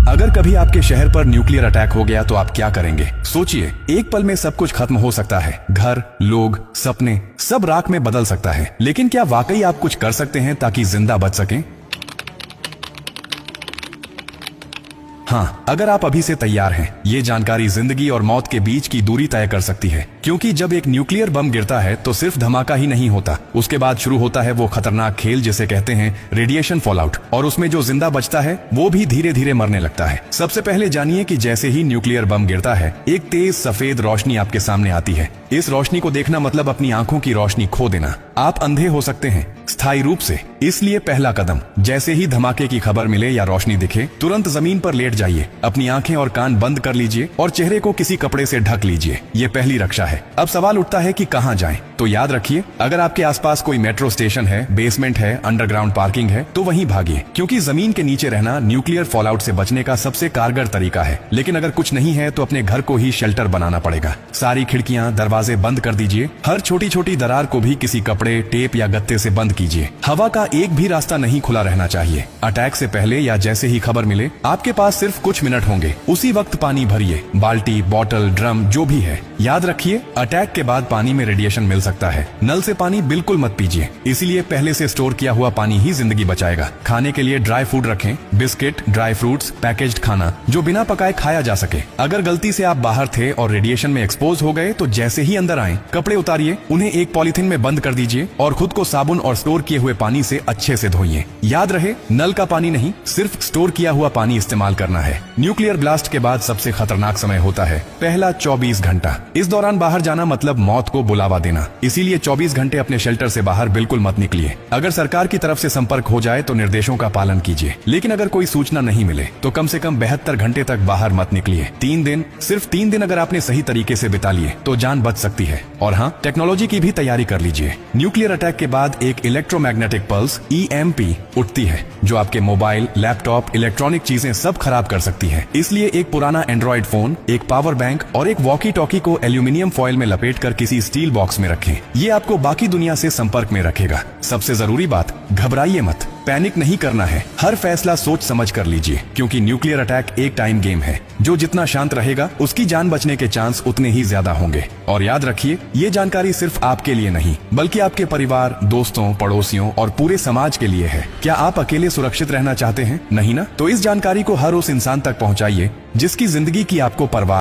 अगर कभी आपके शहर पर न्यूक्लियर अटैक हो गया तो आप क्या करेंगे? सोचिए, एक पल में सब कुछ खत्म हो सकता है। घर, लोग, सपने, सब राख में बदल सकता है। लेकिन क्या वाकई आप कुछ कर सकते हैं ताकि जिंदा बच सकें? हाँ, अगर आप अभी से तैयार हैं, ये जानकारी जिंदगी और मौत के बीच की दूरी तय कर सकती है। क्योंकि जब एक न्यूक्लियर बम गिरता है तो सिर्फ धमाका ही नहीं होता, उसके बाद शुरू होता है वो खतरनाक खेल जिसे कहते हैं रेडिएशन फॉलआउट। और उसमें जो जिंदा बचता है वो भी धीरे धीरे मरने लगता है। सबसे पहले जानिए कि जैसे ही न्यूक्लियर बम गिरता है, एक तेज सफेद रोशनी आपके सामने आती है। इस रोशनी को देखना मतलब अपनी आंखों की रोशनी खो देना। आप अंधे हो सकते हैं, स्थायी रूप से। इसलिए पहला कदम, जैसे ही धमाके की खबर मिले या रोशनी दिखे, तुरंत जमीन पर लेट जाइए, अपनी आंखें और कान बंद कर लीजिए और चेहरे को किसी कपड़े से ढक लीजिए। ये पहली रक्षा है। अब सवाल उठता है कि कहां जाएं? तो याद रखिए, अगर आपके आसपास कोई मेट्रो स्टेशन है, बेसमेंट है, अंडरग्राउंड पार्किंग है, तो वहीं भागिए, क्योंकि जमीन के नीचे रहना न्यूक्लियर फॉलआउट से बचने का सबसे कारगर तरीका है। लेकिन अगर कुछ नहीं है तो अपने घर को ही शेल्टर बनाना पड़ेगा। सारी खिड़कियां, दरवाजे बंद कर दीजिए। हर छोटी छोटी दरार को भी किसी कपड़े, टेप या गत्ते से बंद कीजिए। हवा का एक भी रास्ता नहीं खुला रहना चाहिए। अटैक से पहले या जैसे ही खबर मिले, आपके पास सिर्फ कुछ मिनट होंगे। उसी वक्त पानी भरिए, बाल्टी, बोतल, ड्रम, जो भी है। याद रखिए, अटैक के बाद पानी में रेडिएशन मिल सकता है। नल से पानी बिल्कुल मत पीजिए, इसीलिए पहले से स्टोर किया हुआ पानी ही जिंदगी बचाएगा। खाने के लिए ड्राई फूड रखें, बिस्किट, ड्राई फ्रूट्स, पैकेज्ड खाना जो बिना पकाए खाया जा सके। अगर गलती से आप बाहर थे और रेडिएशन में एक्सपोज हो गए तो जैसे ही अंदर आए, कपड़े उतारिए, उन्हें एक पॉलिथीन में बंद कर दीजिए और खुद को साबुन और स्टोर किए हुए पानी से अच्छे से धोइए। याद रहे, नल का पानी नहीं, सिर्फ स्टोर किया हुआ पानी इस्तेमाल करना है। न्यूक्लियर ब्लास्ट के बाद सबसे खतरनाक समय होता है पहला 24 घंटा। इस दौरान बाहर जाना मतलब मौत को बुलावा देना। इसीलिए 24 घंटे अपने शेल्टर से बाहर बिल्कुल मत निकलिए। अगर सरकार की तरफ से संपर्क हो जाए तो निर्देशों का पालन कीजिए, लेकिन अगर कोई सूचना नहीं मिले तो कम से कम 72 घंटे तक बाहर मत निकलिए। 3 दिन, सिर्फ 3 दिन अगर आपने सही तरीके से बिता लिए तो जान बच सकती है। और हाँ, टेक्नोलॉजी की भी तैयारी कर लीजिए। न्यूक्लियर अटैक के बाद एक इलेक्ट्रोमैग्नेटिक पल्स EMP उठती है, जो आपके मोबाइल, लैपटॉप, इलेक्ट्रॉनिक चीजें सब खराब कर सकती है। इसलिए एक पुराना एंड्रॉइड फोन, एक पावर बैंक और एक वॉकी टॉकी को एल्यूमिनियम फॉइल में लपेटकर किसी स्टील बॉक्स में रखें। ये आपको बाकी दुनिया से संपर्क में रखेगा। सबसे जरूरी बात, घबराइए मत, पैनिक नहीं करना है। हर फैसला सोच समझ कर लीजिए, क्योंकि न्यूक्लियर अटैक एक टाइम गेम है। जो जितना शांत रहेगा, उसकी जान बचने के चांस उतने ही ज्यादा होंगे। और याद रखिए, ये जानकारी सिर्फ आपके लिए नहीं, बल्कि आपके परिवार, दोस्तों, पड़ोसियों और पूरे समाज के लिए है। क्या आप अकेले सुरक्षित रहना चाहते हैं? नहीं ना? तो इस जानकारी को हर उस इंसान तक पहुंचाइए जिसकी जिंदगी की आपको परवाह